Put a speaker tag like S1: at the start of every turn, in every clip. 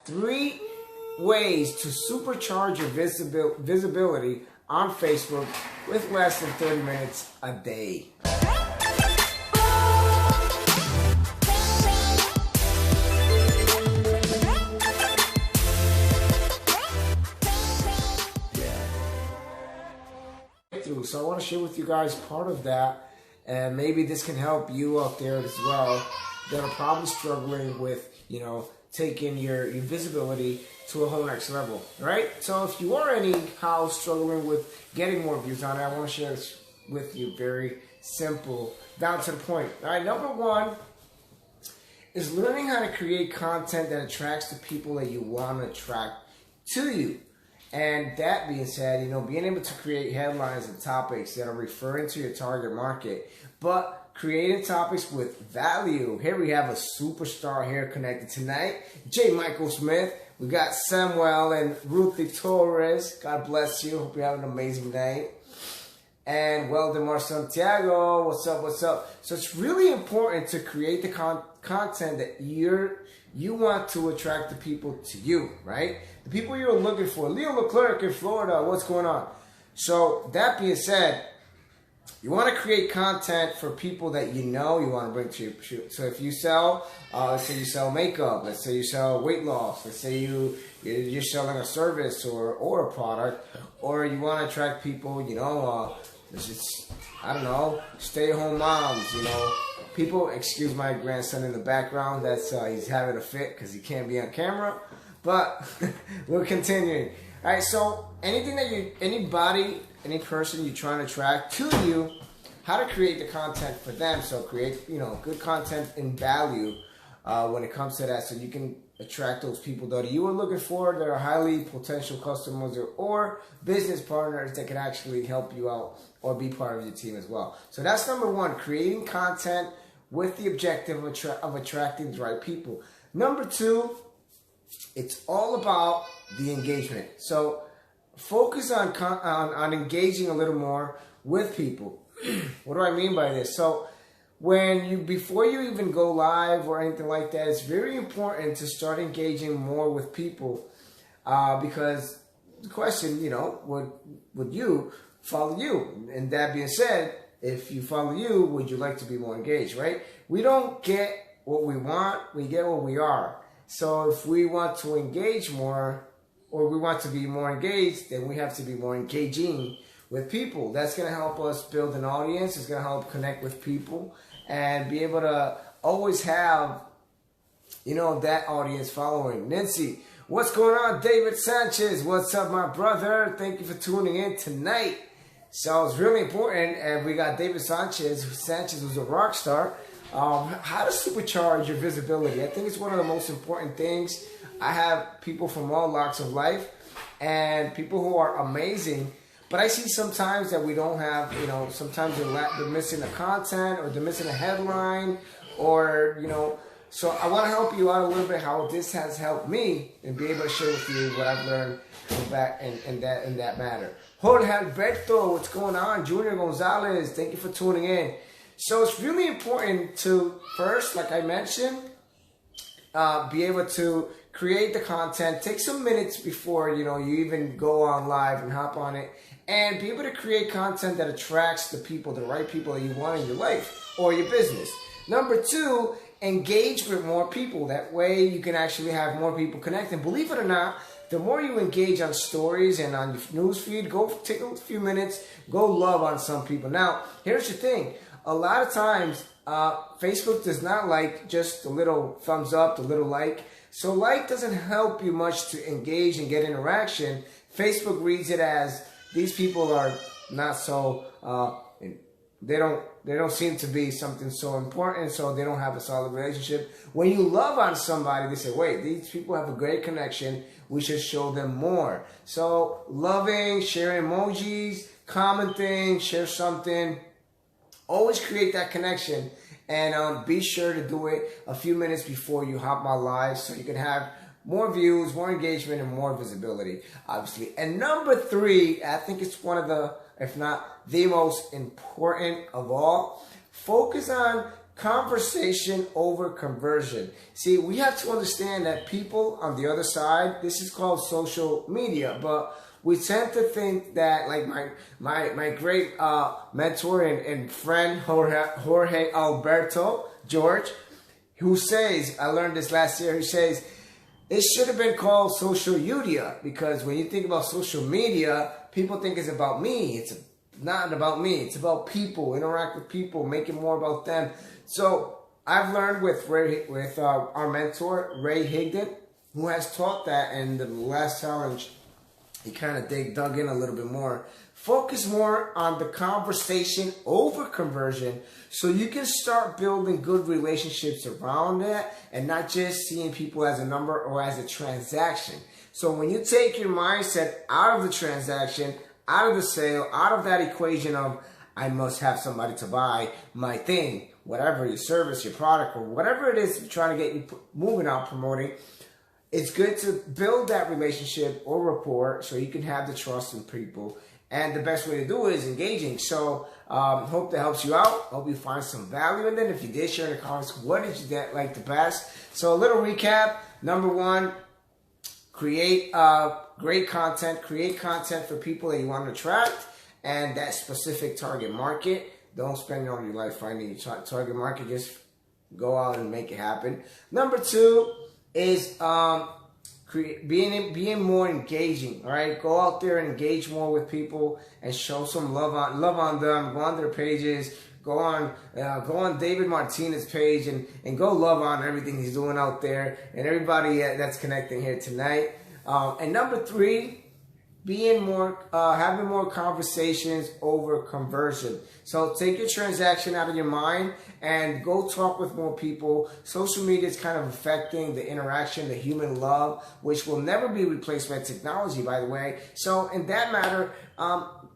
S1: 3 ways to supercharge your visibility on Facebook with less than 30 minutes a day. So I want to share with you guys part of that, and maybe this can help you out there as well that are probably struggling with, taking your visibility to a whole next level, right? So if you are anyhow struggling with getting more views on it, I want to share this with you. Very simple, down to the point. All right, number 1 is learning how to create content that attracts the people that you want to attract to you. And that being said, being able to create headlines and topics that are referring to your target market, but creating topics with value. Here we have a superstar here connected tonight, J. Michael Smith. We got Samuel and Ruthie Torres. God bless you. Hope you have an amazing night. And Weldemar Santiago. What's up? What's up? So it's really important to create the content that you want to attract the people to you, right? The people you're looking for. Leo Leclerc in Florida, what's going on? So that being said, you want to create content for people that you want to bring to you. So if you sell, let's say you sell makeup, let's say you sell weight loss, let's say you're selling a service or a product, or you want to attract people, I don't know, stay-at-home moms, people. Excuse my grandson in the background. That's he's having a fit because he can't be on camera. But we're continuing. All right. So anything that any person you're trying to attract to you, how to create the content for them. So create good content and value when it comes to that, so you can attract those people that you are looking for. That are highly potential customers or business partners that can actually help you out or be part of your team as well. So that's number 1, creating content with the objective of attracting the right people. Number 2, it's all about the engagement. So focus on engaging a little more with people. What do I mean by this? So before you even go live or anything like that, it's very important to start engaging more with people, because the question, would you follow you? And that being said, if you follow you, would you like to be more engaged, right? We don't get what we want, we get what we are. So if we want to engage more, or we want to be more engaged, then we have to be more engaging with people. That's going to help us build an audience. It's going to help connect with people and be able to always have, that audience following. Nancy, what's going on? David Sanchez, what's up, my brother? Thank you for tuning in tonight. So it's really important, and we got David Sanchez who's a rock star. How to supercharge your visibility. I think it's one of the most important things. I have people from all walks of life and people who are amazing, but I see sometimes that we don't have, sometimes they're missing the content, or they're missing a headline, or, so I want to help you out a little bit how this has helped me, and be able to share with you what I've learned back in that matter. Jorge Alberto, what's going on? Junior Gonzalez, thank you for tuning in. So it's really important to first, like I mentioned, be able to create the content. Take some minutes before you even go on live and hop on it, and be able to create content that attracts the right people that you want in your life or your business. Number 2, engage with more people. That way you can actually have more people connect. And believe it or not, the more you engage on stories and on your newsfeed, go take a few minutes, go love on some people. Now, here's the thing. A lot of times, Facebook does not like just the little thumbs up, the little like. So like doesn't help you much to engage and get interaction. Facebook reads it as these people are not so, they don't seem to be something so important, so they don't have a solid relationship. When you love on somebody, they say, wait, these people have a great connection. We should show them more. So loving, sharing emojis, commenting, share something. Always create that connection, and be sure to do it a few minutes before you hop on live, so you can have more views, more engagement, and more visibility, obviously. And number 3, I think it's one of the, if not the most important of all, focus on conversation over conversion. See, we have to understand that people on the other side, this is called social media, but we tend to think that, like my great mentor and friend Jorge Alberto George, who says, I learned this last year, he says, it should have been called social media, because when you think about social media, people think it's about me. It's not about me. It's about people, interact with people, make it more about them. So I've learned with our mentor, Ray Higdon, who has taught that in the last challenge. He kind of dug in a little bit more. Focus more on the conversation over conversion, so you can start building good relationships around it and not just seeing people as a number or as a transaction. So when you take your mindset out of the transaction, out of the sale, out of that equation of I must have somebody to buy my thing, whatever, your service, your product, or whatever it is you're trying to get you moving on, promoting, it's good to build that relationship or rapport so you can have the trust in people. And the best way to do it is engaging. So hope that helps you out. Hope you find some value in it. If you did, share in the comments, what did you like the best? So a little recap. Number one, create great content. Create content for people that you want to attract and that specific target market. Don't spend all your life finding your target market. Just go out and make it happen. Number two is being more engaging. All right, go out there and engage more with people and show some love on them. Go on their pages. Go on David Martinez's page and go love on everything he's doing out there and everybody that's connecting here tonight. And number three, having more conversations over conversion. So take your transaction out of your mind and go talk with more people. Social media is kind of affecting the interaction, the human love, which will never be replaced by technology, by the way. So in that matter,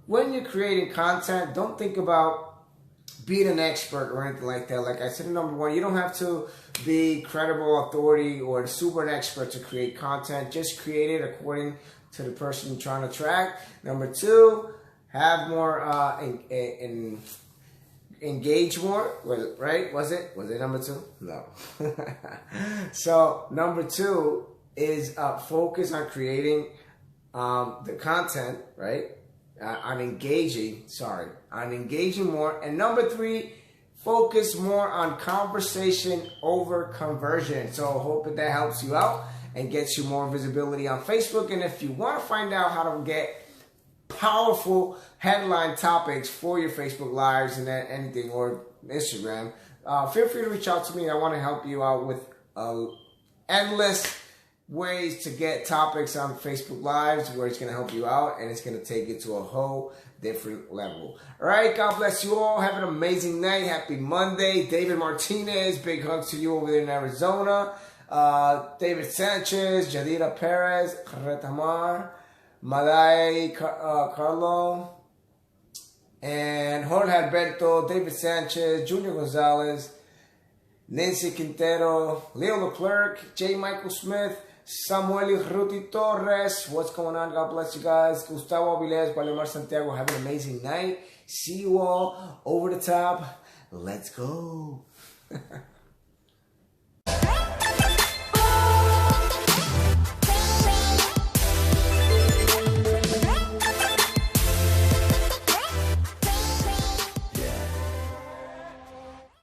S1: when you're creating content, don't think about being an expert or anything like that. Like I said, number one, you don't have to be credible authority or super an expert to create content. Just create it according to the person you're trying to attract. Number two, have more engage more, right? Was it number two? No. So number two is focus on creating the content, right? On engaging more. And number three, focus more on conversation over conversion. So hope that helps you out and gets you more visibility on Facebook. And if you want to find out how to get powerful headline topics for your Facebook Lives and anything, or Instagram, feel free to reach out to me. I want to help you out with endless ways to get topics on Facebook Lives where it's going to help you out and it's going to take it to a whole different level. All right, God bless you all. Have an amazing night. Happy Monday. David Martinez, big hug to you over there in Arizona. David Sanchez, Jadira Perez, Retamar, Madai Carlo, and Jorge Alberto, David Sanchez, Junior Gonzalez, Nancy Quintero, Leo Leclerc, J. Michael Smith, Samuel Ruti Torres. What's going on? God bless you guys. Gustavo Avilés, Valemar Santiago. Have an amazing night. See you all over the top. Let's go.